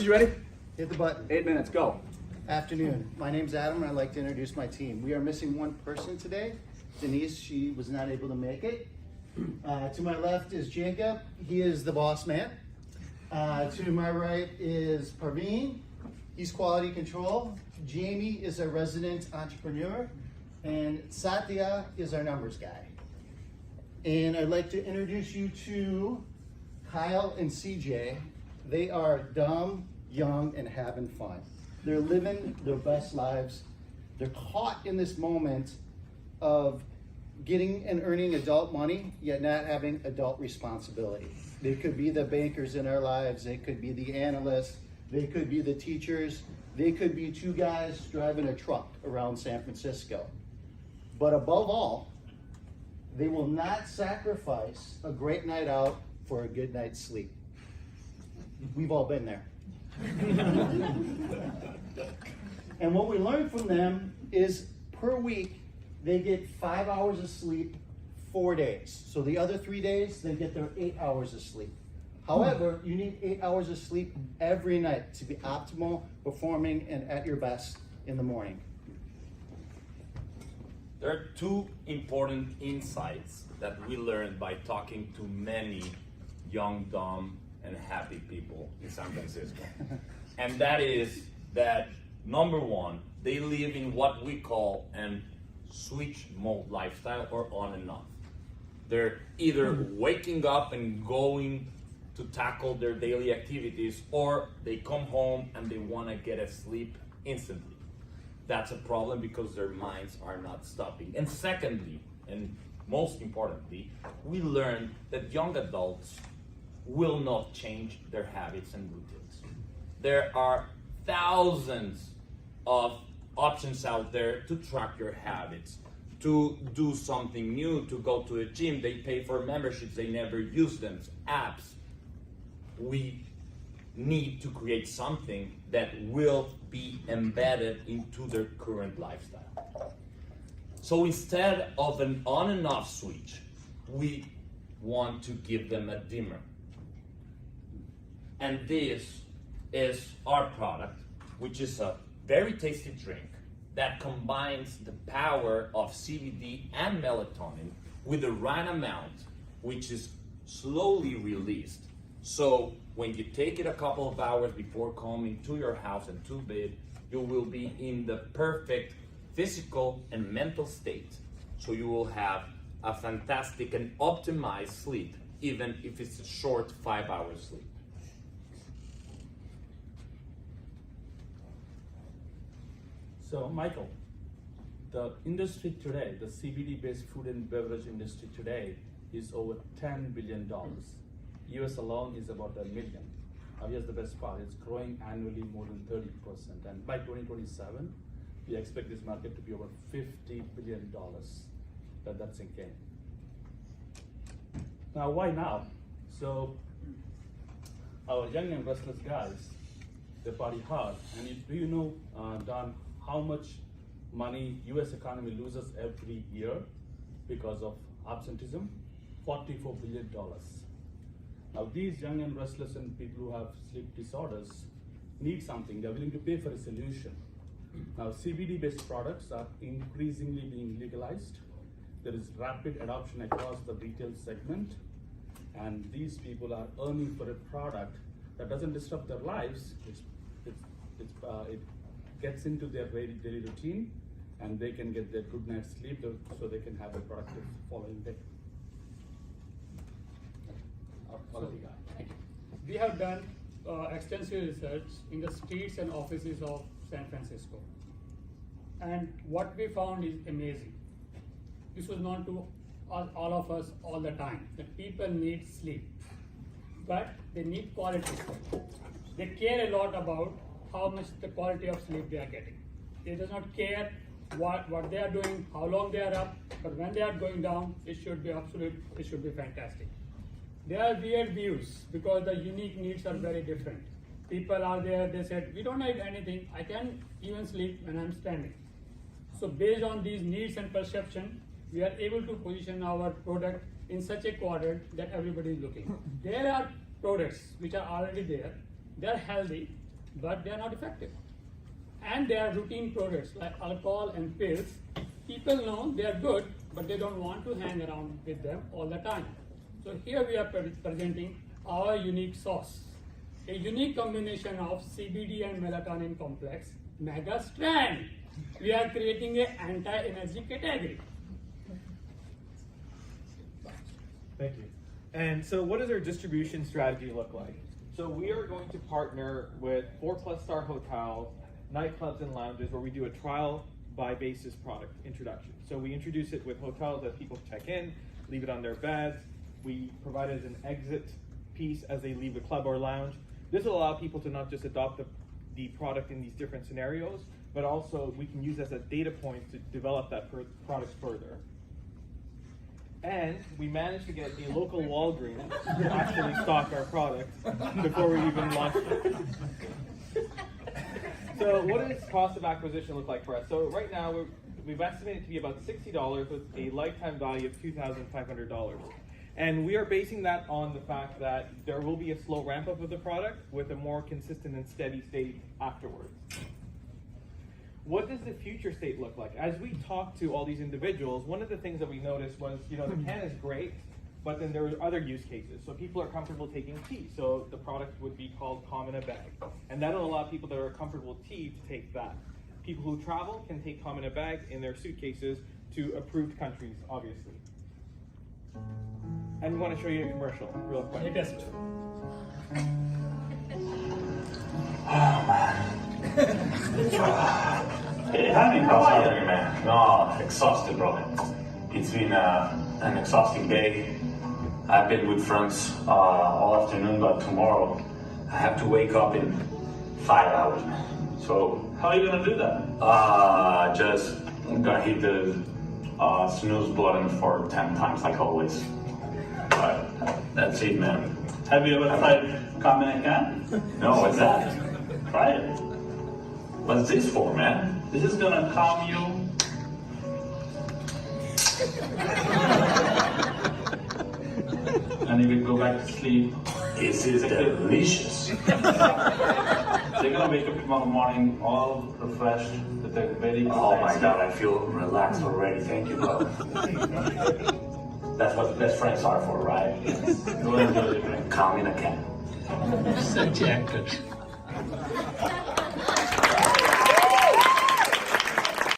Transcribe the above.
You ready? Hit the button. 8 minutes, go. Afternoon. My name's Adam, and I'd like to introduce my team. We are missing one person today. Denise, she was not able to make it. To my left is Jacob. He is the boss man. To my right is Parveen. He's quality control. Jamie is our resident entrepreneur. And Satya is our numbers guy. And I'd like to introduce you to Kyle and CJ. They are dumb, young, and having fun. They're living their best lives. They're caught in this moment of getting and earning adult money, yet not having adult responsibility. They could be the bankers in our lives. They could be the analysts. They could be the teachers. They could be two guys driving a truck around San Francisco. But above all, they will not sacrifice a great night out for a good night's sleep. We've all been there. And what we learned from them is per week, they get 5 hours of sleep 4 days. So the other 3 days, they get their 8 hours of sleep. However, you need 8 hours of sleep every night to be optimal, performing, and at your best in the morning. There are two important insights that we learned by talking to many young, dumb, and happy people in San Francisco. And that is that, number one, they live in what we call an switch mode lifestyle, or on and off. They're either waking up and going to tackle their daily activities, or they come home and they want to get asleep instantly. That's a problem because their minds are not stopping. And secondly, and most importantly, we learned that young adults will not change their habits and routines. There are thousands of options out there to track your habits, to do something new, to go to a gym. They pay for memberships, they never use them, apps. We need to create something that will be embedded into their current lifestyle. So instead of an on and off switch, we want to give them a dimmer. And this is our product, which is a very tasty drink that combines the power of CBD and melatonin with the right amount, which is slowly released. So when you take it a couple of hours before coming to your house and to bed, you will be in the perfect physical and mental state. So you will have a fantastic and optimized sleep, even if it's a short 5 hours sleep. So, Michael, the industry today, the CBD-based food and beverage industry today is over $10 billion. US alone is about $1 million. Now here's the best part, it's growing annually more than 30%. And by 2027, we expect this market to be over $50 billion. That's in game. Now, why now? So, our young and restless guys, they party hard. And do you know, Don, how much money US economy loses every year because of absenteeism? $44 billion. Now these young and restless and people who have sleep disorders need something. They're willing to pay for a solution. Now CBD-based products are increasingly being legalized. There is rapid adoption across the retail segment, and these people are earning for a product that doesn't disrupt their lives. It gets into their daily routine, and they can get their good night's sleep so they can have a productive following day. We have done extensive research in the streets and offices of San Francisco. And what we found is amazing. This was known to all of us all the time, that people need sleep, but they need quality sleep. They care a lot about how much the quality of sleep they are getting. They do not care what they are doing, how long they are up, but when they are going down, it should be absolute, it should be fantastic. There are weird views because the unique needs are very different. People are there, they said, we don't need anything, I can even sleep when I'm standing. So based on these needs and perception, we are able to position our product in such a quadrant that everybody is looking. There are products which are already there, they are healthy, but they are not effective. And they are routine products like alcohol and pills. People know they are good, but they don't want to hang around with them all the time. So here we are presenting our unique sauce, a unique combination of CBD and melatonin complex, mega strand. We are creating an anti-energy category. Thank you. And so what does our distribution strategy look like? So we are going to partner with 4+ star hotels, nightclubs and lounges where we do a trial by basis product introduction. So we introduce it with hotels that people check in, leave it on their beds. We provide it as an exit piece as they leave the club or lounge. This will allow people to not just adopt the product in these different scenarios, but also we can use as a data point to develop that product further. And we managed to get a local Walgreens to actually stock our product before we even launched it. So what does cost of acquisition look like for us? So right now we've estimated to be about $60 with a lifetime value of $2,500. And we are basing that on the fact that there will be a slow ramp up of the product with a more consistent and steady state afterwards. What does the future state look like? As we talk to all these individuals, one of the things that we noticed was, the can is great, but then there are other use cases. So people are comfortable taking tea. So the product would be called Calm in a Bag. And that'll allow people that are comfortable with tea to take that. People who travel can take Calm in a Bag in their suitcases to approved countries, obviously. And we want to show you a commercial real quick. Latest. Oh man. Hey, honey, how are you, man? No, exhausted, brother. It's been an exhausting day. I've been with friends all afternoon, but tomorrow I have to wake up in 5 hours, man. So how are you gonna do that? Just gonna hit the snooze button for 10 times, like always. But that's it, man. Have you ever tried Calm in a Can? No, what's that? Try it. What's this for, man? This is gonna calm you. And you will go back to sleep. This is delicious. So you're gonna wake up tomorrow morning all refreshed with a very good Oh my night's god, I feel relaxed already. Thank you, bro. That's what best friends are for, right? sleep. Go enjoy your drink. Calm in a can. Such actors.